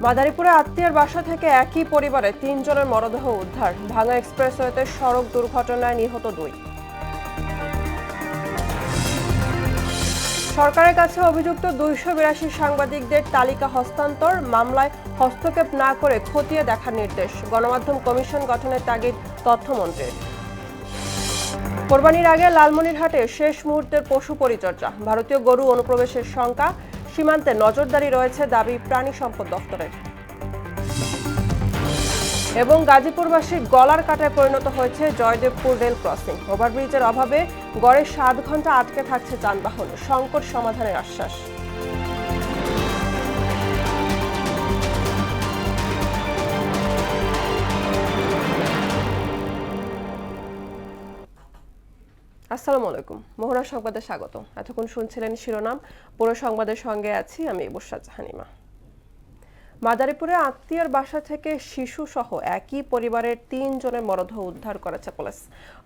মাদারীপুরে আত্মীয়ের বাসা থেকে একই পরিবারে ৩ জনের মরদেহ উদ্ধার। ভাঙা এক্সপ্রেসওয়েতে সড়ক দুর্ঘটনায় নিহত ২। সরকারের কাছে অভিযুক্ত ২৮২ সাংবাদিকদের তালিকা হস্তান্তর, মামলায় হস্তক্ষেপ না করে খতিয়ে দেখার নির্দেশ। গণমাধ্যম কমিশন গঠনের তাগিদ তথ্যমন্ত্রীর। কোরবানির আগে লালমনিরহাটে শেষ মুহূর্তের পশু পরিচর্যা। ভারতীয় গরু অনুপ্রবেশের শঙ্কা, সীমান্তে নজরদারি রয়েছে দাবি প্রাণী সম্পদ দফতরের। এবং গাজীপুরবাসীর গলার কাটায় পরিণত হয়েছে জয়দেবপুর রেল ক্রসিং। ওভারব্রিজের অভাবে গড়ে ৭ ঘন্টা আটকে থাকছে যানবাহন, সংকট সমাধানের আশ্বাস। আসসালামু আলাইকুম, মোহনা সংবাদে স্বাগত। এতক্ষণ শুনছিলেন শিরোনাম, পুরো সংবাদের সঙ্গে আছি আমি বুশরা জাহানিমা। মাদারীপুরে আত্মীয়ের বাসা থেকে শিশু সহ একই পরিবারের ৩ জনের মরদেহ উদ্ধার করেছে পুলিশ।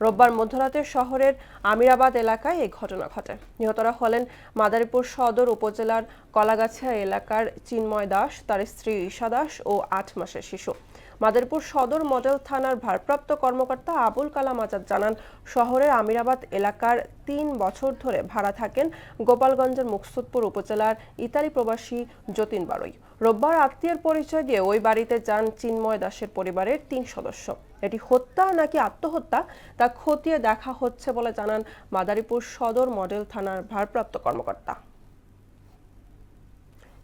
রোববার মধ্যরাতে শহরের আমিরাবাদ এলাকায় এই ঘটনা ঘটে। নিহতরা হলেন মাদারীপুর সদর উপজেলার কলাগাছিয়া এলাকার চিন্ময় দাস, তার স্ত্রী ঈশা দাস ও ৮ মাসের শিশু। মাদারীপুর সদর মডেল থানার ভারপ্রাপ্ত কর্মকর্তা আবুল কালাম আজাদ জানান, শহরের আমিরাবাদ এলাকার ৩ বছর ধরে ভাড়া থাকেন গোপালগঞ্জের মুকসুদপুর উপজেলার ইতালি প্রবাসী যতীন বারই। রোববার আত্মীয়ের পরিচয় দিয়ে ওই বাড়িতে যান চিন্ময় দাসের পরিবারের ৩ সদস্য। এটি হত্যা নাকি আত্মহত্যা তা খতিয়ে দেখা হচ্ছে বলে জানান মাদারীপুর সদর মডেল থানার ভারপ্রাপ্ত কর্মকর্তা।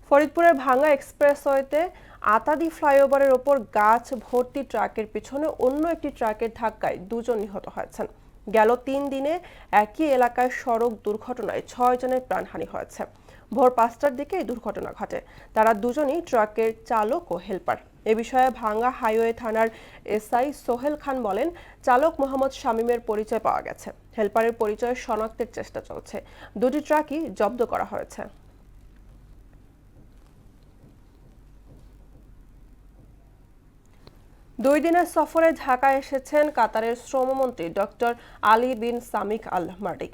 ফরিদপুরের ভাঙা এক্সপ্রেসওয়েতে আতাদি ফ্লাইওভারের ওপর গাছ ভর্তি ট্রাকের পিছনে অন্য একটি ট্রাকের ধাক্কায় ২ জন নিহত হয়েছেন। গেল ৩ দিনে একই এলাকায় সড়ক দুর্ঘটনায় ৬ জনের প্রাণহানি হয়েছে। ভোর ৫টার দিকে এই দুর্ঘটনা ঘটে। তারা দুজনই ট্রাকের চালক ও হেলপার। এ বিষয়ে ভাঙ্গা হাইওয়ে থানার এসআই সোহেল খান বলেন, চালক মোহাম্মদ শামীমের পরিচয় পাওয়া গেছে। হেলপারের পরিচয় শনাক্তের চেষ্টা চলছে। ২টি ট্রাকই জব্দ করা হয়েছে। ২ দিনের সফরে ঢাকায় এসেছেন কাতারের শ্রমমন্ত্রী ডক্টর আলী বিন সামিক আল মার্ডি।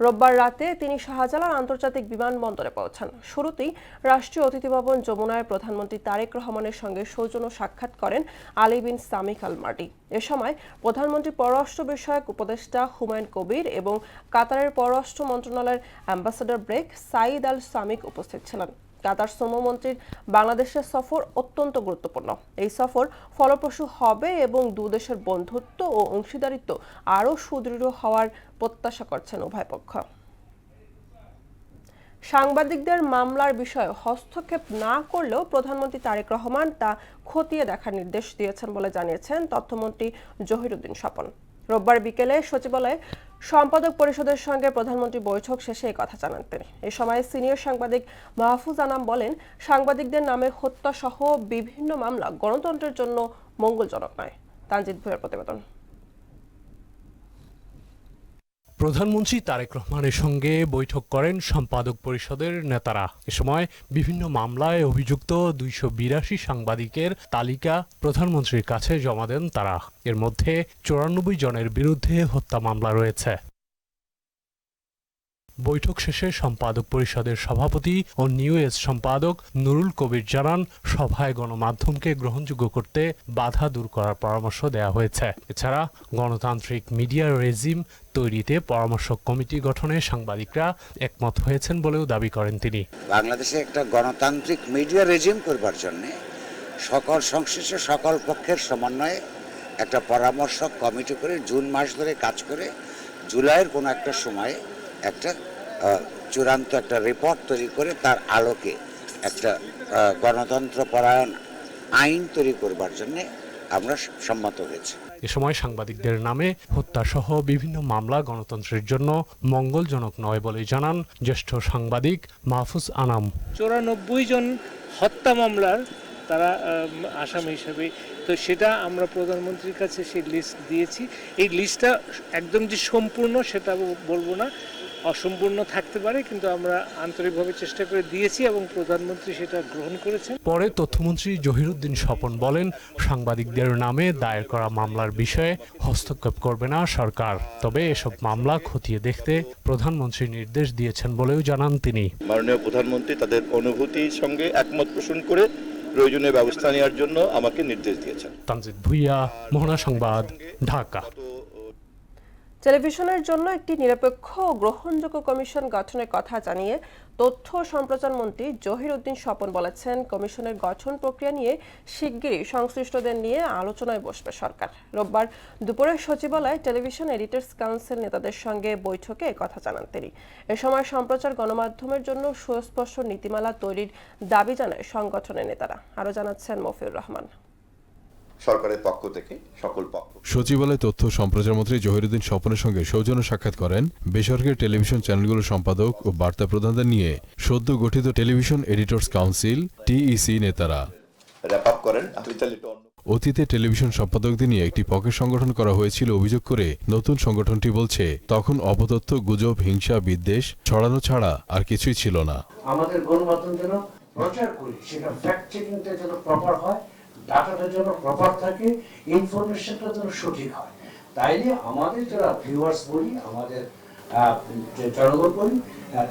রোববার রাতে তিনি শাহজালাল আন্তর্জাতিক বিমানবন্দরে পৌঁছান। শুরুতেই রাষ্ট্রীয় অতিথি ভবন যমুনায় প্রধানমন্ত্রী তারেক রহমানের সঙ্গে সৌজন্য সাক্ষাৎ করেন আলী বিন সামিক আল মার্ডি। এ সময় প্রধানমন্ত্রী পররাষ্ট্র বিষয়ক উপদেষ্টা হুমায়ুন কবির এবং কাতারের পররাষ্ট্র মন্ত্রণালয়ের অ্যাম্বাসেডর ব্রেক সাইদ আল সামিক উপস্থিত ছিলেন। কাতার শ্রমমন্ত্রীর বাংলাদেশের সফর অত্যন্ত গুরুত্বপূর্ণ। এই সফর ফলপ্রসূ হবে এবং দুদেশের বন্ধুত্ব ও অংশীদারিত্ব আরও সুদৃঢ় হওয়ার প্রত্যাশা করছেন উভয় পক্ষ। সাংবাদিকদের মামলার বিষয়ে হস্তক্ষেপ না করলেও প্রধানমন্ত্রী তারেক রহমান তা খতিয়ে দেখার নির্দেশ দিয়েছেন বলে জানিয়েছেন তথ্যমন্ত্রী জহিরুদ্দিন স্বপন। রোববার বিকেলে সচিবালয়ে সম্পাদক পরিষদের সঙ্গে প্রধানমন্ত্রী বৈঠক শেষে এই কথা জানান তিনি। এ সময় সিনিয়র সাংবাদিক মাহফুজ আনাম বলেন, সাংবাদিকদের নামে হত্যা সহ বিভিন্ন মামলা গণতন্ত্রের জন্য মঙ্গলজনক নয়। তানজিদ ভুঁইয়ার প্রতিবেদন। প্রধানমন্ত্রী তারেক রহমানের সঙ্গে বৈঠক করেন সম্পাদক পরিষদের নেতারা। এ সময় বিভিন্ন মামলায় অভিযুক্ত ২৮২ সাংবাদিকের তালিকা প্রধানমন্ত্রীর কাছে জমা দেন তারা। এর মধ্যে ৯৪ জনের বিরুদ্ধে হত্যা মামলা রয়েছে। বৈঠক শেষে সম্পাদক পরিষদের সভাপতি ও নিউএস সম্পাদক নুরুল কবির জানান, সভায় গণমাধ্যমকে গ্রহণযোগ্য করতে বাধা দূর করার পরামর্শ দেওয়া হয়েছে। এছাড়া গণতান্ত্রিক মিডিয়া রেজিম তৈরিতে পরামর্শক কমিটি গঠনে সাংবাদিকরা একমত হয়েছেন বলেও দাবি করেন তিনি। বাংলাদেশে একটা গণতান্ত্রিক মিডিয়া রেজিম করবার জন্য সকল সংশ্লিষ্ট সকল পক্ষের সমন্বয়ে একটা পরামর্শক কমিটি করে জুন মাস ধরে কাজ করে জুলাইয়ের কোনো একটা সময়ে একটা চূড়ান্ত একটা রিপোর্ট তৈরি করে তার আলোকে একটা গণতন্ত্র পরায়ণ আইন তৈরি করবার জন্য আমরা সম্মত হয়েছি। এ সময় সাংবাদিকদের নামে হত্যাসহ বিভিন্ন মামলা গণতন্ত্রের জন্য মঙ্গলজনক নয় বলে জানান জ্যেষ্ঠ সাংবাদিক মাহফুজ আনাম। ৯৪ জন হত্যা মামলার তারা আসামি হিসেবে, তো সেটা আমরা প্রধানমন্ত্রীর কাছে সেই লিস্ট দিয়েছি। এই লিস্টটা একদম যে সম্পূর্ণ সেটা বলবো না, অসম্পূর্ণ থাকতে পারে, কিন্তু আমরা আন্তরিকভাবে চেষ্টা করে দিয়েছি এবং প্রধানমন্ত্রী সেটা গ্রহণ করেছেন। পরে তথ্যমন্ত্রী জহিরুদ্দিন স্বপন বলেন, সাংবাদিকদের নামে দায়ের করা মামলার বিষয়ে হস্তক্ষেপ করবে না সরকার। তবে এসব মামলা খতিয়ে দেখতে প্রধানমন্ত্রী নির্দেশ দিয়েছেন বলেও জানান তিনি। মাননীয় প্রধানমন্ত্রী তাদের অনুভূতির সঙ্গে একমত পোষণ করে প্রয়োজনীয় ব্যবস্থা নেওয়ার জন্য আমাকে নির্দেশ দিয়েছেন। তামজিদ ভুইয়া, মোহনা সংবাদ, ঢাকা। টেলিভিশনের জন্য একটি নিরপেক্ষ ও গ্রহণযোগ্য কমিশন গঠনের কথা জানিয়ে তথ্য ও সম্প্রচার মন্ত্রী জহির উদ্দিন স্বপন বলেছেন, কমিশনের গঠন প্রক্রিয়া নিয়ে শিগগিরই সংশ্লিষ্টদের নিয়ে আলোচনায় বসবে সরকার। রোববার দুপুরে সচিবালয়ে টেলিভিশন এডিটর্স কাউন্সিল নেতাদের সঙ্গে বৈঠকে কথা জানান তিনি। এ সময় সম্প্রচার গণমাধ্যমের জন্য সুস্পষ্ট নীতিমালা তৈরির দাবি জানায় সংগঠনের নেতারা। আরও জানাচ্ছেন মফিউর রহমান। সরকারের পক্ষ থেকে সকল পক্ষ সচিবালয়ে তথ্য সম্প্রচার মন্ত্রী জহিরুদ্দিন স্বপনের সঙ্গে সৌজন্য সাক্ষাৎ করেন বেসরকারি টেলিভিশন চ্যানেলগুলোর সম্পাদক ও বার্তা প্রদানদের নিয়ে সদ্য গঠিত টেলিভিশন এডিটর্স কাউন্সিল টিইসি নেতারা। র্যাপ আপ করেন। অতীতে টেলিভিশন সম্পাদকদের নিয়ে একটি পকেট সংগঠন করা হয়েছিল অভিযোগ করে নতুন সংগঠনটি বলছে, তখন অপতথ্য, গুজব, হিংসা, বিদ্বেষ ছড়ানো ছাড়া আর কিছুই ছিল না। আমাদের গণমাধ্যম যেন প্রচার করি, সেটা ফ্যাক্ট চেকিংটা যেন প্রপার হয়, ডাটাটা যেন প্রপার থাকে, ইনফরমেশনটা যেন সঠিক হয়। তাইলে আমাদের যারা ভিউয়ার্স বলি, আমাদের যে জনগণ বলি,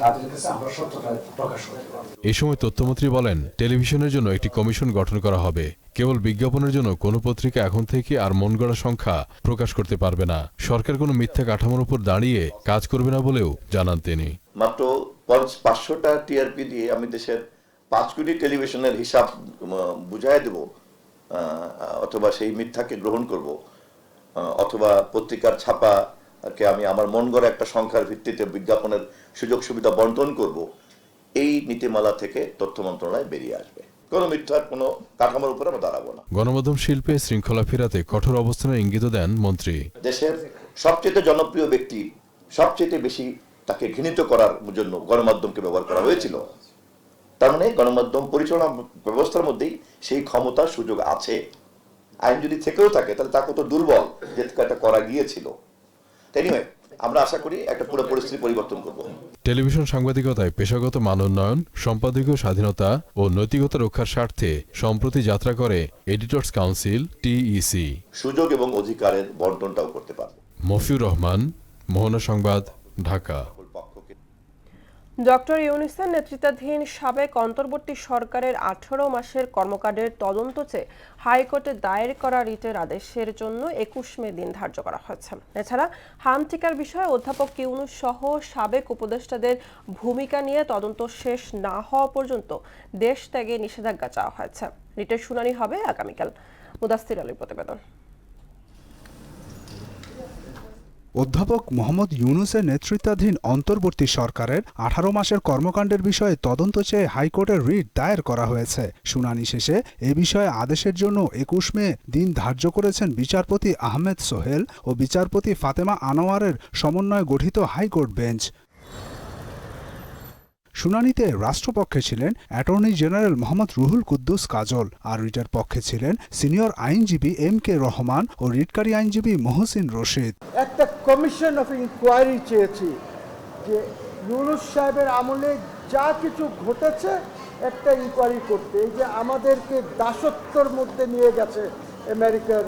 তাদের কাছে আমরা সত্যটা প্রকাশ করতে পারব। এই সময় তথ্যমন্ত্রী বলেন, টেলিভিশনের জন্য একটি কমিশন গঠন করা হবে। কেবল বিজ্ঞাপনের জন্য কোনো পত্রিকা এখন থেকে আর মন গড়া সংখ্যা প্রকাশ করতে পারবে না। সরকার কোনো মিথ্যা কাঠামোর উপর দাঁড়িয়ে কাজ করবে না বলেও জানান তিনি। মাত্র 500টা টিআরপি দিয়ে আমি দেশের 5 কোটি টেলিভিশনের হিসাব বুঝাই দেব, অথবা সেই মিথ্যাকে গ্রহণ করব, অথবা পত্রিকার ছাপাকে আমি আমার মন গড়া একটা সংখ্যার ভিত্তিতে বিজ্ঞাপনের সুযোগ সুবিধা বন্টন করব, এই নীতিমালা থেকে তথ্য মন্ত্রণালয় বেরিয়ে আসবে। কোনো মিথ্যার কোনো কাঠামোর উপরে আমরা দাঁড়াবো না। গণমাধ্যম শিল্পে শৃঙ্খলা ফেরাতে কঠোর অবস্থানের ইঙ্গিত দেন মন্ত্রী। দেশের সবচেয়ে জনপ্রিয় ব্যক্তি, সবচেয়ে বেশি তাকে ঘৃণিত করার জন্য গণমাধ্যমকে ব্যবহার করা হয়েছিল। তার মানে গণমাধ্যম পরিচালনা ব্যবস্থার মধ্যেই সেই ক্ষমতা সুযোগ আছে। আইন যদি থেকেও থাকে তাহলে তা কত দুর্বল যে এটা করা গিয়েছিল। এনিওয়ে, আমরা আশা করি একটা পুরো পরিস্থিতি পরিবর্তন করব। টেলিভিশন সাংবাদিকতায় পেশাগত মান উন্নয়ন, সম্পাদকীয় স্বাধীনতা ও নৈতিকতা রক্ষার স্বার্থে সম্প্রতি যাত্রা করে এডিটর্স কাউন্সিল টিইসি। সুযোগ এবং অধিকারের বন্টনটাও করতে পারবে। মফিউর রহমান, মোহনা সংবাদ, ঢাকা। ডক্টর ইউনূসের নেতৃত্বাধীন সাবেক অন্তর্বর্তী সরকারের 18 মাসের কর্মকাণ্ডের তদন্ত চেয়ে হাইকোর্টে দায়ের করা রিটের আদেশের জন্য 21 মে দিন ধার্য করা হয়েছে। এছাড়া হামটিকার বিষয়ে অধ্যাপক ইউনূস সহ সাবেক উপদেষ্টাদের ভূমিকা নিয়ে তদন্ত শেষ না হওয়া পর্যন্ত দেশ ত্যাগে নিষেধাজ্ঞা চাওয়া হয়েছে। রিটের শুনানি হবে আগামীকাল। মুদাস্সির আলীর প্রতিবেদন। অধ্যাপক মোহাম্মদ ইউনূসের নেতৃত্বাধীন অন্তর্বর্তী সরকারের 18 মাসের কর্মকাণ্ডের বিষয়ে তদন্ত চেয়ে হাইকোর্টের রিট দায়ের করা হয়েছে। শুনানি শেষে এ বিষয়ে আদেশের জন্য 21 মে দিন ধার্য করেছেন বিচারপতি আহমেদ সোহেল ও বিচারপতি ফাতেমা আনোয়ারের সমন্বয়ে গঠিত হাইকোর্ট বেঞ্চ। শুনানিতে রাষ্ট্রপক্ষে ছিলেন অ্যাটর্নি জেনারেল মোহাম্মদ রুহুল কুদ্দুস কাজল, আর রিটের পক্ষে ছিলেন সিনিয়র আইনজীবী MK রহমান ও রিটকারী আইনজীবী মহসিন রশিদ। একটা কমিশন অফ ইনকোয়ারি চেয়েছি যে ইউনূস সাহেবের আমলে যা কিছু ঘটেছে একটা ইনকোয়ারি করতে। এই যে আমাদেরকে দাসত্বর মধ্যে নিয়ে গেছে আমেরিকার,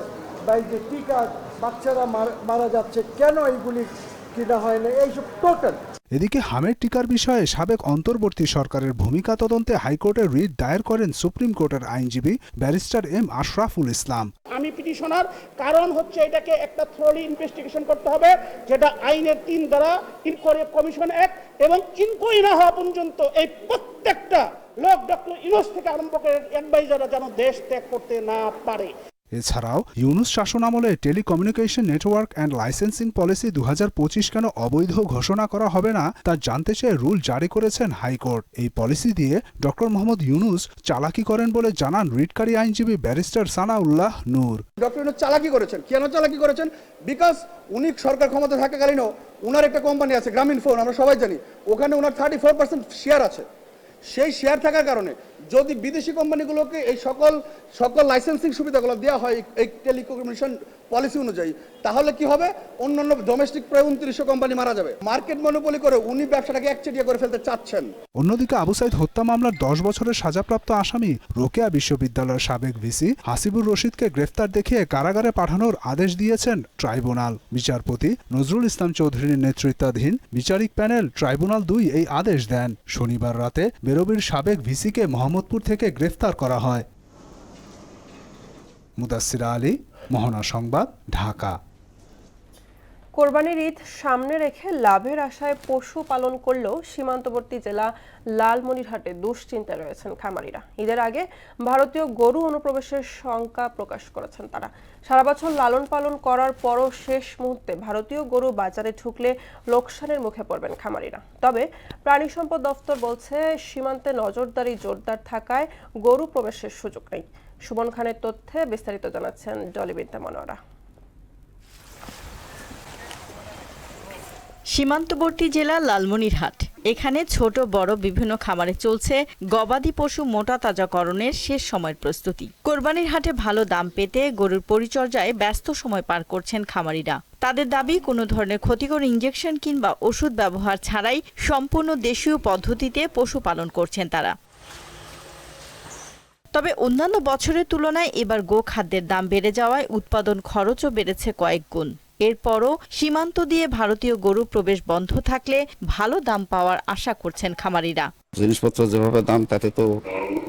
বা এই যে টিকা বাচ্চারা মারা যাচ্ছে, কেন এইগুলি কিনা হয় না, এইসব টোটাল। এদিকে হামের টিকার বিষয়ে সাবেক অন্তর্বর্তী সরকারের ভূমিকা তদন্তে হাইকোর্টের রিট দায়ের করেন সুপ্রিম কোর্টের আইনজীবী ব্যারিস্টার M আশরাফুল ইসলাম। আমি পিটিশনার, কারণ হচ্ছে এটাকে একটা থ্রোলি ইনভেস্টিগেশন করতে হবে, যেটা আইনের 3 ধারা ইনকোয়ারি কমিশন অ্যাক্ট, এবং ইনকোয়ারি না হওয়া পর্যন্ত এই প্রত্যেকটা লোক ডক্টর ইউনূস থেকে আরম্ভ করে অ্যাডভাইজাররা যেন দেশ ত্যাগ করতে না পারে। এছাড়াও ইউনূস শাসনামলে telecommunication network and licensing policy 2025 কেন অবৈধ ঘোষণা করা হবে না তা জানতে চেয়ে রুল জারি করেছেন হাইকোর্ট। এই পলিসি দিয়ে ডক্টর মোহাম্মদ ইউনূস চালাকি করেন বলে জানান রিটকারী আইনজীবী ব্যারিস্টার সানাউল্লাহ নূর। ডক্টর ইউনূস চালাকি করেছেন। কেন চালাকি করেছেন? বিকজ উনি সরকার ক্ষমতা থাকাকালীনও উনার একটা কোম্পানি আছে গ্রামীণ ফোন, আমরা সবাই জানি, ওখানে ওনার 34% শেয়ার আছে। সেই শেয়ার থাকার কারণে যদি বিদেশি কোম্পানিগুলোকে এই সকল লাইসেন্সিং সুবিধাগুলো দেওয়া হয় এই টেলিকমিউনিকেশন পলিসি অনুযায়ী, তাহলে কি হবে? অন্যান্য ডোমেস্টিক প্রায় 2900 কোম্পানি মারা যাবে। মার্কেট মনোপলি করে উনি ব্যবসাটাকে একচেটিয়া করে ফেলতে চাচ্ছেন। অন্যদিকে আবু সাইদ হত্যা মামলার 10 বছরের সাজাপ্রাপ্ত আসামি রোকেয়া বিশ্ববিদ্যালয়ের সাবেক ভিসি হাসিবুর রশিদকে গ্রেফতার দেখিয়ে কারাগারে পাঠানোর আদেশ দিয়েছেন ট্রাইব্যুনাল। বিচারপতি নজরুল ইসলাম চৌধুরীর নেতৃত্বাধীন বিচারিক প্যানেল ট্রাইব্যুনাল 2 এই আদেশ দেন। শনিবার রাতে বেরোবির সাবেক ভিসিকে মোহাম্মদপুর থেকে গ্রেফতার করা হয়। মুদাসসির আলী, মোহনা সংবাদ, ঢাকা। কোরবানির ঈদ সামনে রেখে লাভের আশায় পশু পালন করলেও সীমান্তবর্তী জেলা লালমনিরহাটে দুশ্চিন্তায় রয়েছেন খামারিরা। ঈদের আগে ভারতীয় গরু অনুপ্রবেশের শঙ্কা প্রকাশ করেছেন তারা। সারা বছর লালন পালন করার পরও শেষ মুহূর্তে ভারতীয় গরু বাজারে ঢুকলে লোকসানের মুখে পড়বেন খামারিরা। তবে প্রাণী সম্পদ দফতর বলছে সীমান্তে নজরদারি জোরদার থাকায় গরু প্রবেশের সুযোগ নেই। সুমন খানের তথ্যে বিস্তারিত জানাচ্ছেন ডলি বিনতে মনোয়ারা। সীমান্তবর্তী জেলা লালমনিরহাট। এখানে ছোট বড় বিভিন্ন খামারে চলছে গবাদি পশু মোটা তাজাকরণের শেষ সময়ের প্রস্তুতি। কোরবানির হাটে ভালো দাম পেতে গরুর পরিচর্যায় ব্যস্ত সময় পার করছেন খামারিরা। তাদের দাবি, কোনো ধরনের ক্ষতিকর ইনজেকশন কিংবা ওষুধ ব্যবহার ছাড়াই সম্পূর্ণ দেশীয় পদ্ধতিতে পশু পালন করছেন তারা। তবে অন্যান্য বছরের তুলনায় এবার গোখাদ্যের দাম বেড়ে যাওয়ায় উৎপাদন খরচও বেড়েছে কয়েক গুণ। এরপরও সীমান্ত দিয়ে ভারতীয় গরু প্রবেশ বন্ধ থাকলে ভালো দাম পাওয়ার আশা করছেন খামারিরা। জিনিসপত্র যেভাবে দাম, তাতে তো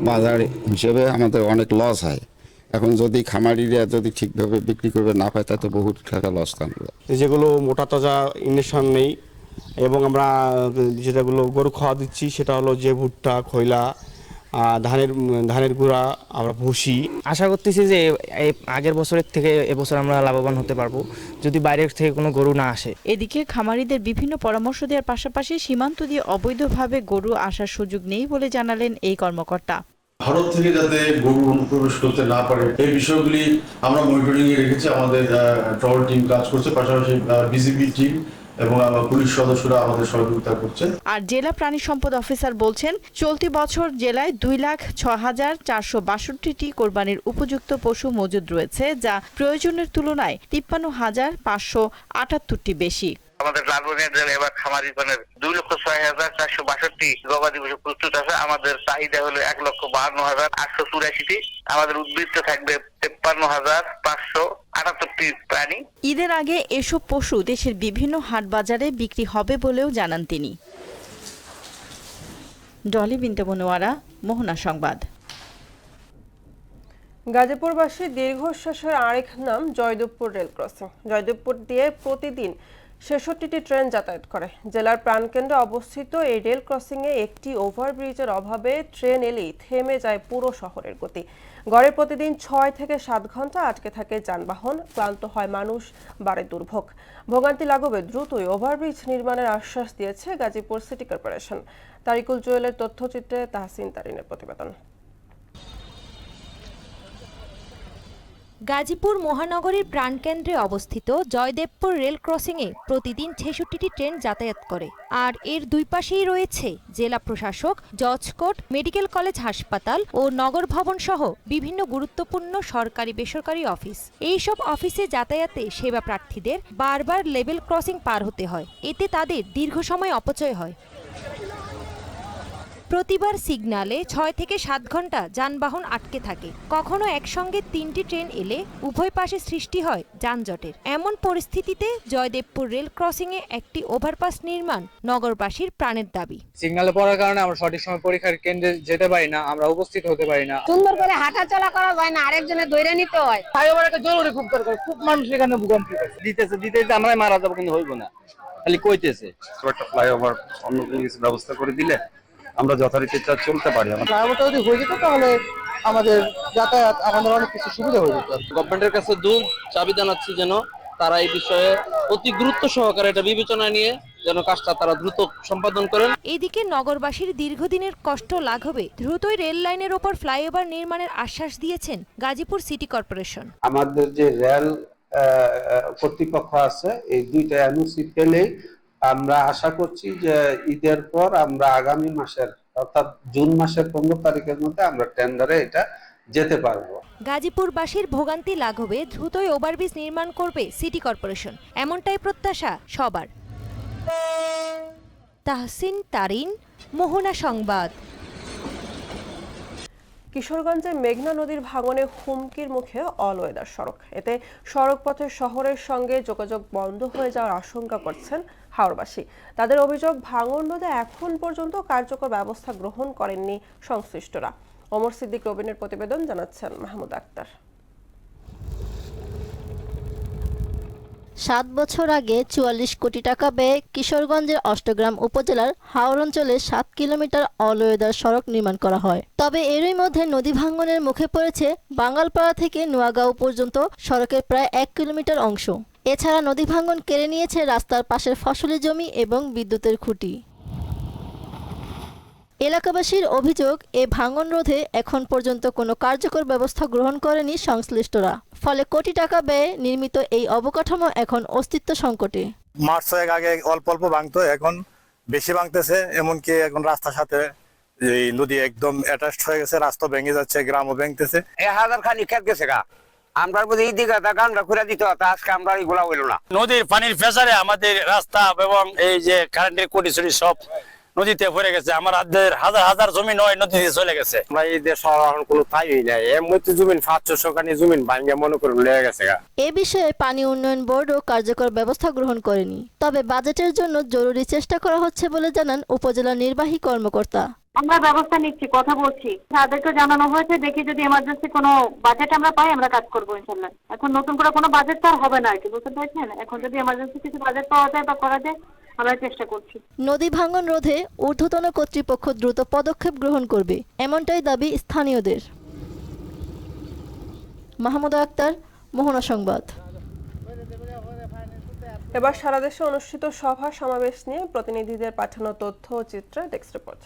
বাজার হিসেবে আমাদের অনেক লস হয়। এখন যদি খামারিরা যদি ঠিকভাবে বিক্রি করবে না পায়, তাতে বহুত টাকা লস থাকবে। যেগুলো মোটা তাজা ইনজেকশন নেই এবং আমরা যেটাগুলো গরু খাওয়া দিচ্ছি সেটা হলো যে ভুট্টা, খৈলা, ধানের গুঁড়া, আমরা ভুসি। আশা করতেছি যে আগের বছরের থেকে এবছর আমরা লাভবান হতে পারবো যদি বাইরের থেকে কোনো গরু না আসে। এদিকে খামারিদের বিভিন্ন পরামর্শ দেওয়ার পাশাপাশি সীমান্ত দিয়ে অবৈধভাবে গরু আসার সুযোগ নেই বলে জানালেন এই কর্মকর্তা। ভারত থেকে যাতে গরু অনুপ্রবেশ করতে না পারে এই বিষয়গুলি আমরা মনিটরিং এ রেখেছি। আমাদের ট্রল টিম কাজ করছে, পাশাপাশি বিজিবি টিম এবং পুলিশ সদস্যরা আমাদের সহযোগিতা করছে। আর জেলা প্রাণী সম্পদ অফিসার বলছেন, চলতি বছর জেলায় 2,06,462টি কোরবানির উপযুক্ত পশু মজুদ রয়েছে, যা প্রয়োজনের তুলনায় 53,578টি বেশি। আমাদের লালমনিরহাট জেলায় এবার খামারি গণের 2,06,462 গবাদি পশু প্রস্তুত আছে। আমাদের চাহিদা হলো 1,52,884টি। আমাদের উদ্বৃত্ত থাকবে 53,578টি প্রাণী। ঈদের আগে এসব পশু দেশের বিভিন্ন হাট বাজারে বিক্রি হবে বলেও জানান তিনি। ডলি বিনতে মনোয়ারা, মোহনা সংবাদ। গাজীপুরবাসী দীর্ঘশ্বাসের আরেক নাম জয়দেবপুর রেল ক্রসিং। জয়দেবপুর দিয়ে প্রতিদিন ৬৬টি ট্রেন যাতায়াত করে। জেলার প্রাণকেন্দ্রে অবস্থিত এই রেল ক্রসিংয়ে একটি ওভারব্রিজের অভাবে ট্রেন এলেই থেমে যায় পুরো শহরের গতি। গড়ে প্রতিদিন ৬ থেকে ৭ ঘন্টা আটকে থাকে যানবাহন, ক্লান্ত হয় মানুষ, বাড়ে দুর্ভোগ। ভোগান্তি লাঘবে দ্রুতই ওভারব্রিজ নির্মাণের আশ্বাস দিয়েছে গাজীপুর সিটি কর্পোরেশন। তারিকুল জুয়েলের তথ্যচিত্রে তাহসিন তারিনের প্রতিবেদন। গাজীপুর মহানগরীর প্রাণকেন্দ্রে অবস্থিত জয়দেবপুর রেল ক্রসিংয়ে প্রতিদিন ৬৬টি ট্রেন যাতায়াত করে। আর এর দুই পাশেই রয়েছে জেলা প্রশাসক, জজ কোর্ট, মেডিকেল কলেজ হাসপাতাল ও নগর ভবন সহ বিভিন্ন গুরুত্বপূর্ণ সরকারি বেসরকারি অফিস। এইসব অফিসে যাতায়াতে সেবা প্রার্থীদের বারবার লেভেল ক্রসিং পার হতে হয়। এতে তাদের দীর্ঘ সময় অপচয় হয়। প্রতিবার সিগন্যালে ৬ থেকে ৭ ঘন্টা যানবাহন আটকে থাকে। কখনো একসঙ্গে ৩টি ট্রেন এলে উভয় পাশে সৃষ্টি হয় যানজটের। এমন পরিস্থিতিতে জয়দেবপুর রেল ক্রসিংয়ে একটি ওভারপাস নির্মাণ নগরবাসীর প্রাণের দাবি। সিগন্যালে পড়ার কারণে আমরা সঠিক সময় পরীক্ষার কেন্দ্রে যেতে পারি না, আমরা উপস্থিত হতে পারি না। সুন্দর করে হাঁটাচলা করা যায় না, আরেকজনের ধরে নিতে হয়। ফ্লাইওভার একটা জরুরি খুব দরকার, খুব মানুষ এখানে ভূগম্প দিতে আমরা মারা যাবো, কিন্তু হইব না, খালি কইতেছে। একটা ফ্লাইওভার অন্য কিছু ব্যবস্থা করে দিলে আমরা যথারীতি চলতে পারি। ফ্লাইওভারটা যদি হয়ে যেত তাহলে আমাদের যাতায়াত আমাদের অনেক কিছু সুবিধা হয়ে যেত। গভর্নমেন্টের কাছে দূর চাবি জানাচ্ছি যেন তারা এই বিষয়ে অতি গুরুত্ব সহকারে এটা বিবেচনা নিয়ে যেন কাজটা তারা দ্রুত সম্পাদন করেন। এদিকে নগরবাসীর দীর্ঘদিনের কষ্ট লাঘবে দ্রুতই রেল লাইনের ওপর ফ্লাইওভার নির্মাণের আশ্বাস দিয়েছেন গাজীপুর সিটি কর্পোরেশন। আমাদের যে রেল কর্তৃপক্ষ আছে, এই দুইটা এনওসি পেলেই আমরা আশা করছি যে ঈদের পর আমরা আগামী মাসের অর্থাৎ জুন মাসের 15 তারিখের মধ্যে আমরা টেন্ডারে এটা যেতে পারবো। গাজীপুরবাসীর ভোগান্তি লাঘবে দ্রুতই ওভারব্রিজ নির্মাণ করবে সিটি কর্পোরেশন, এমনটাই প্রত্যাশা সবার। তাহসিন তারিন, মোহনা সংবাদ। কিশোরগঞ্জে মেঘনা নদীর ভাঙনে হুমকির মুখে অল ওয়েদার সড়ক। এতে সড়ক পথে শহরের সঙ্গে যোগাযোগ বন্ধ হয়ে যাওয়ার আশঙ্কা করছেন হাওড়বাসী। তাদের অভিযোগ, ভাঙন রোধে এখন পর্যন্ত কার্যকর ব্যবস্থা গ্রহণ করেননি সংশ্লিষ্টরা। ওমর সিদ্দিক রবিনের প্রতিবেদন, জানাচ্ছেন মাহমুদ আক্তার। 7 বছর আগে 44 কোটি টাকা ব্যয়ে কিশোরগঞ্জের অষ্টগ্রাম উপজেলার হাওর অঞ্চলে 7 কিলোমিটার অলওয়েদার সড়ক নির্মাণ করা হয়। তবে এরই মধ্যে নদী ভাঙনের মুখে পড়েছে বাঙ্গালপাড়া থেকে নোয়াগাঁও পর্যন্ত সড়কের প্রায় 1 কিলোমিটার অংশ। এছাড়া নদী ভাঙন কেড়ে নিয়েছে রাস্তার পাশের ফসলি জমি এবং বিদ্যুতের খুঁটি। এলাকাবাসীর অভিযোগ, এ ভাঙন রোধে এখন পর্যন্ত কোনো কার্যকর ব্যবস্থা গ্রহণ করেনি সংশ্লিষ্টরা। ফলে কোটি টাকা ব্যয়ে নির্মিত এই অবকাঠামো এখন অস্তিত্ব সংকটে। মাস 6 আগে অল্প অল্প ভাঙতো, এখন বেশি ভাঙতেছে। এমনকি এখন রাস্তার সাথে এই নদী একদম অ্যাটাচড হয়ে গেছে, রাস্তা ভেঙে যাচ্ছে, গ্রামও ভেঙতেছে। 1000 খানি খেত গেছে গা, আমরা বুঝি এই দিকে আমরা ঘুরে দিতে হতো, আজকে আমরা এগুলা হইল না। নদীর পানির প্রেসারে আমাদের রাস্তা এবং এই যে কারেন্টের কোটি সব নদীতে পড়ে গেছে। আমার হাজার হাজার জমি নয় নদীতে চলে গেছে। আমরা এই দেশ এখন কোনো তাই নাই, এমনিতে জমিন 500 খানি জমিন ভাঙে মনে করে লেগে গেছে গা। এ বিষয়ে পানি উন্নয়ন বোর্ডও কার্যকর ব্যবস্থা গ্রহণ করেনি। তবে বাজেটের জন্য জরুরি চেষ্টা করা হচ্ছে বলে জানান উপজেলা নির্বাহী কর্মকর্তা। আমরা ব্যবস্থা নিচ্ছি, কথা বলছি, তাদেরকে জানানো হয়েছে, দেখি যদি এমার্জেন্সি কোনো বাজেট আমরা পাই আমরা কাজ করবো ইনশাল্লাহ। এখন নতুন করে কোনো বাজেট তো আর হবে না, কি বুঝতে পারছেন? এখন যদি এমার্জেন্সি কিছু বাজেট পাওয়া যায় বা করা যায় আমরা চেষ্টা করছি। নদী ভাঙন রোধে ঊর্ধ্বতন কর্তৃপক্ষ দ্রুত পদক্ষেপ গ্রহণ করবে, এমনটাই দাবি স্থানীয়দের। মাহমুদা আক্তার, মোহনা সংবাদ। এবার সারা দেশে অনুষ্ঠিত সভা সমাবেশ নিয়ে প্রতিনিধিদের পাঠানো তথ্য ও চিত্র ডেস্ক রিপোর্ট।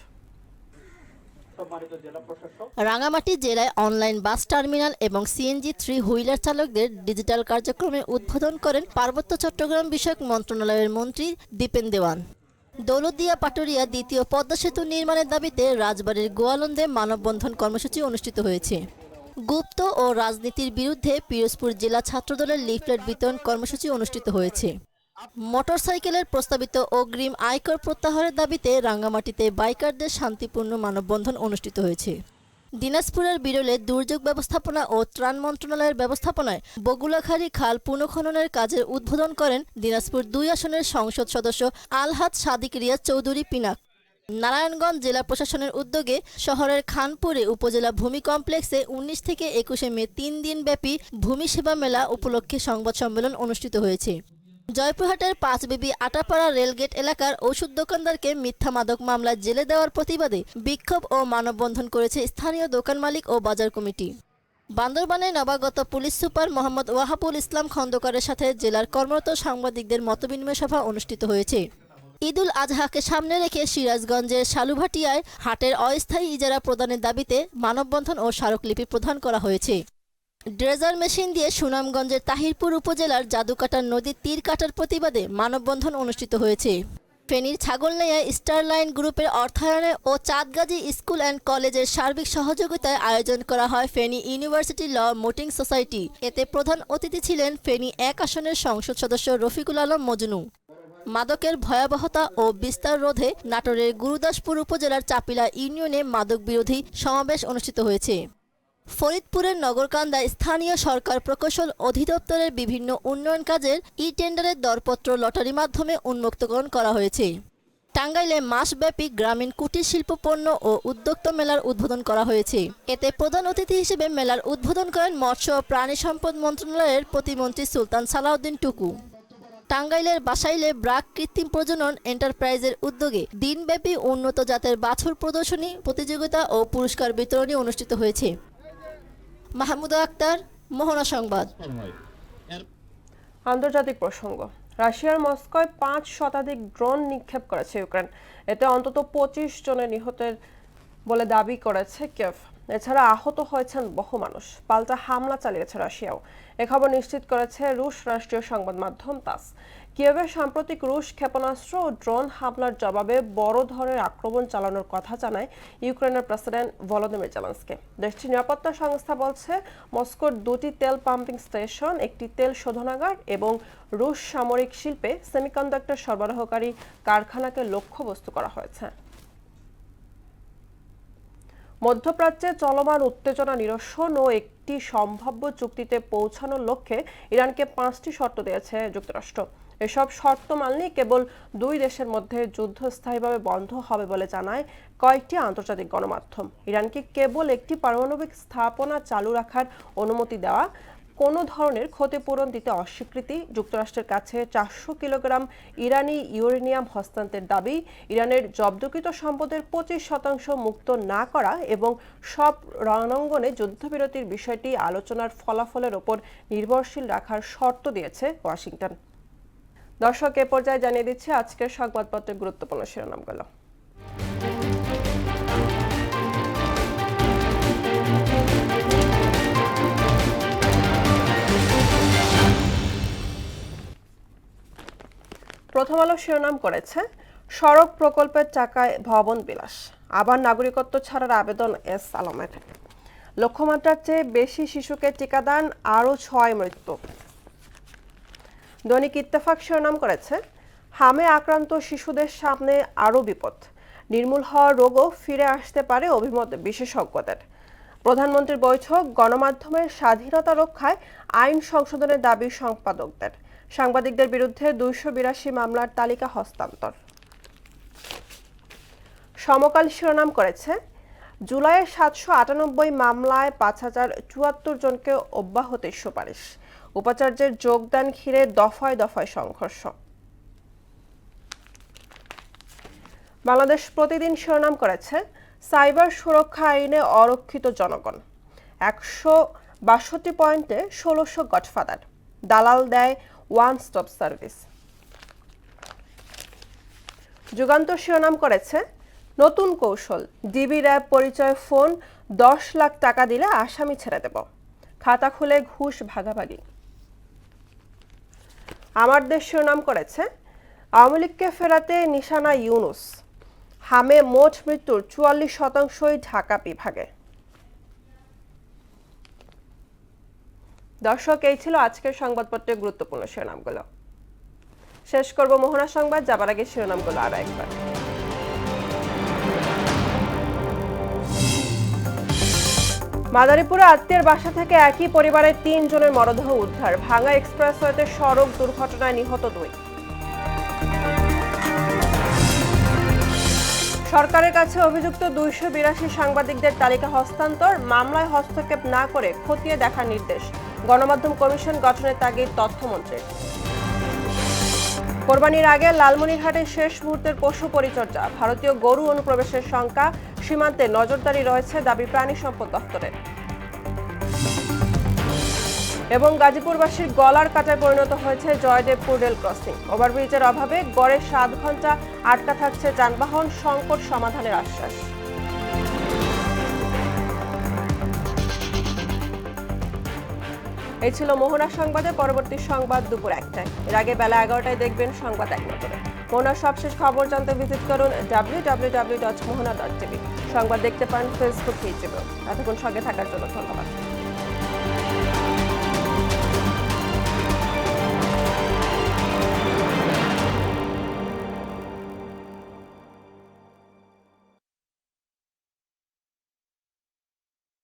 রাঙামাটি জেলায় অনলাইন বাস টার্মিনাল এবং সিএনজি 3 হুইলার চালকদের ডিজিটাল কার্যক্রমের উদ্বোধন করেন পার্বত্য চট্টগ্রাম বিষয়ক মন্ত্রণালয়ের মন্ত্রী দীপেন দেওয়ান। দৌলতদিয়া পাটুরিয়া দ্বিতীয় পদ্মা সেতু নির্মাণের দাবিতে রাজবাড়ীর গোয়ালন্দে মানববন্ধন কর্মসূচি অনুষ্ঠিত হয়েছে। গুপ্ত ও রাজনীতির বিরুদ্ধে পিরোজপুর জেলা ছাত্রদলের লিফলেট বিতরণ কর্মসূচি অনুষ্ঠিত হয়েছে। মোটরসাইকেলের প্রস্তাবিত অগ্রিম আয়কর প্রত্যাহারের দাবিতে রাঙ্গামাটিতে বাইকারদের শান্তিপূর্ণ মানববন্ধন অনুষ্ঠিত হয়েছে। দিনাজপুরের বিরলে দুর্যোগ ব্যবস্থাপনা ও ত্রাণ মন্ত্রণালয়ের ব্যবস্থাপনায় বগুলাখালী খাল পুনঃখননের কাজের উদ্বোধন করেন দিনাজপুর 2 আসনের সংসদ সদস্য আলহাজ সাদিক রিয়াজ চৌধুরী পিনাক। নারায়ণগঞ্জ জেলা প্রশাসনের উদ্যোগে শহরের খানপুরে উপজেলা ভূমি কমপ্লেক্সে 19 থেকে 21 মে 3 দিনব্যাপী ভূমি সেবা মেলা উপলক্ষে সংবাদ সম্মেলন অনুষ্ঠিত হয়েছে। জয়পুরহাটের 5 বিবি আটাপাড়া রেলগেট এলাকার ওষুধ দোকানদারকে মিথ্যা মাদক মামলায় জেলে দেওয়ার প্রতিবাদে বিক্ষোভ ও মানববন্ধন করেছে স্থানীয় দোকান মালিক ও বাজার কমিটি। বান্দরবানে নবাগত পুলিশ সুপার মোহাম্মদ ওয়াহাবুল ইসলাম খন্দকারের সাথে জেলার কর্মরত সাংবাদিকদের মতবিনিময় সভা অনুষ্ঠিত হয়েছে। ঈদুল আজহাকে সামনে রেখে সিরাজগঞ্জের শালুভাটিয়ায় হাটের অস্থায়ী ইজারা প্রদানের দাবিতে মানববন্ধন ও স্মারকলিপি প্রদান করা হয়েছে। ড্রেজার মেশিন দিয়ে সুনামগঞ্জের তাহিরপুর উপজেলার জাদুকাটার নদীর তীর কাটার প্রতিবাদে মানববন্ধন অনুষ্ঠিত হয়েছে। ফেনীর ছাগলনাইয়া স্টারলাইন গ্রুপের অর্থায়নে ও চাঁদগাজী স্কুল অ্যান্ড কলেজের সার্বিক সহযোগিতায় আয়োজন করা হয় ফেনী ইউনিভার্সিটি ল মোটিং সোসাইটি। এতে প্রধান অতিথি ছিলেন ফেনী 1 আসনের সংসদ সদস্য রফিকুল আলম মজনু। মাদকের ভয়াবহতা ও বিস্তার রোধে নাটোরের গুরুদাসপুর উপজেলার চাপিলা ইউনিয়নে মাদক বিরোধী সমাবেশ অনুষ্ঠিত হয়েছে। ফরিদপুরের নগরকান্দায় স্থানীয় সরকার প্রকৌশল অধিদপ্তরের বিভিন্ন উন্নয়ন কাজের ই-টেন্ডারের দরপত্র লটারির মাধ্যমে উন্মুক্তকরণ করা হয়েছে। টাঙ্গাইলে মাসব্যাপী গ্রামীণ কুটির শিল্প পণ্য ও উদ্যোক্তা মেলার উদ্বোধন করা হয়েছে। এতে প্রধান অতিথি হিসেবে মেলার উদ্বোধন করেন মৎস্য ও প্রাণী সম্পদ মন্ত্রণালয়ের প্রতিমন্ত্রী সুলতান সালাউদ্দিন টুকু। টাঙ্গাইলের বাসাইলে ব্রাক কৃত্রিম প্রজনন এন্টারপ্রাইজের উদ্যোগে দিনব্যাপী উন্নত জাতের বাছুর প্রদর্শনী প্রতিযোগিতা ও পুরস্কার বিতরণী অনুষ্ঠিত হয়েছে। মাহমুদা আক্তার, মোহনা সংবাদ। আন্তর্জাতিক প্রসঙ্গ। রাশিয়ার মস্কোয় 5 শতাধিক ড্রোন নিক্ষেপ করেছে ইউক্রেন। এতে অন্তত 25 জনের নিহতের বলে দাবি করেছে কিয়েভ। এছাড়া আহত হয়েছেন বহু মানুষ। পাল্টা হামলা চালিয়েছে রাশিয়াও। এ খবর নিশ্চিত করেছে রুশ রাষ্ট্রীয় সংবাদ মাধ্যম তাস। কিয়েভের সাম্প্রতিক রুশ ক্ষেপণাস্ত্র ও ড্রোন হামলার জবাবে বড় ধরনের আক্রমণ চালানোর কথা জানায় ইউক্রেনের প্রেসিডেন্ট ভলোদিমির জেলেনস্কি। দেশটির নিরাপত্তা সংস্থা বলছে মস্কোর 2টি তেল পাম্পিং স্টেশন, একটি তেল শোধনাগার এবং রুশ সামরিক শিল্পে সেমিকন্ডাক্টর সরবরাহকারী কারখানাকে লক্ষ্যবস্তু করা হয়েছে। মধ্যপ্রাচ্যে চলমান উত্তেজনা নিরসন ও একটি সম্ভাব্য চুক্তিতে পৌঁছানোর লক্ষ্যে ইরানকে 5টি শর্ত দিয়েছে যুক্তরাষ্ট্র। এসব শর্ত মানলে কেবল 2 দেশের মধ্যে যুদ্ধ স্থায়ীভাবে বন্ধ হবে বলে জানায় কয়েকটি আন্তর্জাতিক গণমাধ্যম। ইরানকে কেবল একটি পারমাণবিক স্থাপনা চালু রাখার অনুমতি দেওয়া, কোনো ধরনের ক্ষতিপূরণ দিতে অস্বীকৃতি, যুক্তরাষ্ট্রের কাছে 400 কিলোগ্রাম ইরানি ইউরেনিয়াম হস্তান্তরের দাবি, ইরানের জব্দকৃত সম্পদের 25% মুক্ত না করা এবং সব রণাঙ্গনে যুদ্ধবিরতির বিষয়টি আলোচনার ফলাফলের ওপর নির্ভরশীল রাখার শর্ত দিয়েছে ওয়াশিংটন। দর্শক, এ পর্যায়ে জানিয়ে দিচ্ছে আজকের সংবাদপত্রের গুরুত্বপূর্ণ শিরোনামগুলো। প্রথম আলো শিরোনাম করেছে সড়ক প্রকল্পের টাকায় ভবন বিলাস, আবার নাগরিকত্ব ছাড়ার আবেদন এস আলমের। লক্ষ্যমাত্রার চেয়ে বেশি শিশুকে টিকাদান, আরও 6 মৃত্যু। দৈনিক ইত্তেফাক শিরোনাম করেছে হামে আক্রান্ত শিশুদের সামনে আরও বিপদ, নির্মূল হওয়া রোগও ফিরে আসতে পারে অভিমত বিশেষজ্ঞদের। প্রধানমন্ত্রীর বৈঠক, গণমাধ্যমের স্বাধীনতা রক্ষায় আইন সংশোধনের দাবি সম্পাদকদের। সাংবাদিকদের বিরুদ্ধে 282 মামলার তালিকা হস্তান্তর। সমকাল শিরোনাম করেছে জুলাইয়ের 798 মামলায় 5074 জনকে অব্যাহতির সুপারিশ, উপাচার্যের যোগদান ঘিরে দফায় দফায় সংঘর্ষ। বাংলাদেশ প্রতিদিন শিরোনাম করেছে সাইবার সুরক্ষা আইনে অরক্ষিত জনগণ, 162 পয়েন্টে 1600 গডফাদার, দালাল দেয় ওয়ান স্টপ সার্ভিস। যুগান্তর শিরোনাম করেছে নতুন কৌশল, ডিবি র্যাব পরিচয় ফোন, 10 লাখ টাকা দিলে আসামি ছেড়ে দেব, খাতা খুলে ঘুষ ভাগাভাগি। আমার দেশ শিরোনাম করেছে আওয়ামী লীগকে ফেরাতে নিশানা ইউনুস, হামে মোট মৃত্যুর 44% ঢাকা বিভাগে। দর্শক, এই ছিল আজকের সংবাদপত্রের গুরুত্বপূর্ণ শিরোনামগুলো। শেষ করব মোহনা সংবাদ, যাবার আগে শিরোনামগুলো আরো একবার। মাদারীপুরে আত্মীয়ের বাসা থেকে একই পরিবারের 3 জনের মরদেহ উদ্ধার, ভাঙা এক্সপ্রেসওয়েতে সড়ক দুর্ঘটনায় নিহত 2। সরকারের কাছে অভিযুক্ত 282 সাংবাদিকদের তালিকা হস্তান্তর, মামলায় হস্তক্ষেপ না করে খতিয়ে দেখার নির্দেশ, গণমাধ্যম কমিশন গঠনের তাগিদ তথ্যমন্ত্রীর। কোরবানির আগে লালমনিরহাটে শেষ মুহূর্তের পশু পরিচর্যা, ভারতীয় গরু অনুপ্রবেশের শঙ্কা, সীমান্তে নজরদারি রয়েছে দাবি প্রাণী সম্পদ দপ্তরের। এবং গাজীপুরবাসীর গলার কাটায় পরিণত হয়েছে জয়দেবপুর রেল ক্রসিং, ওভারব্রিজের অভাবে গড়ে 7 ঘন্টা আটকা থাকছে যানবাহন, সংকট সমাধানের আশ্বাস। এই ছিল মোহনা সংবাদে। পরবর্তী সংবাদ দুপুর 1টায়, এর আগে বেলা 11টায় দেখবেন সংবাদ 1 নজরে। মোহনার সবশেষ খবর জানতে ভিজিট করুন www.mohana.tv। সংবাদ দেখতে পান ফেসবুক পেজেও। এতক্ষণ সঙ্গে থাকার জন্য ধন্যবাদ।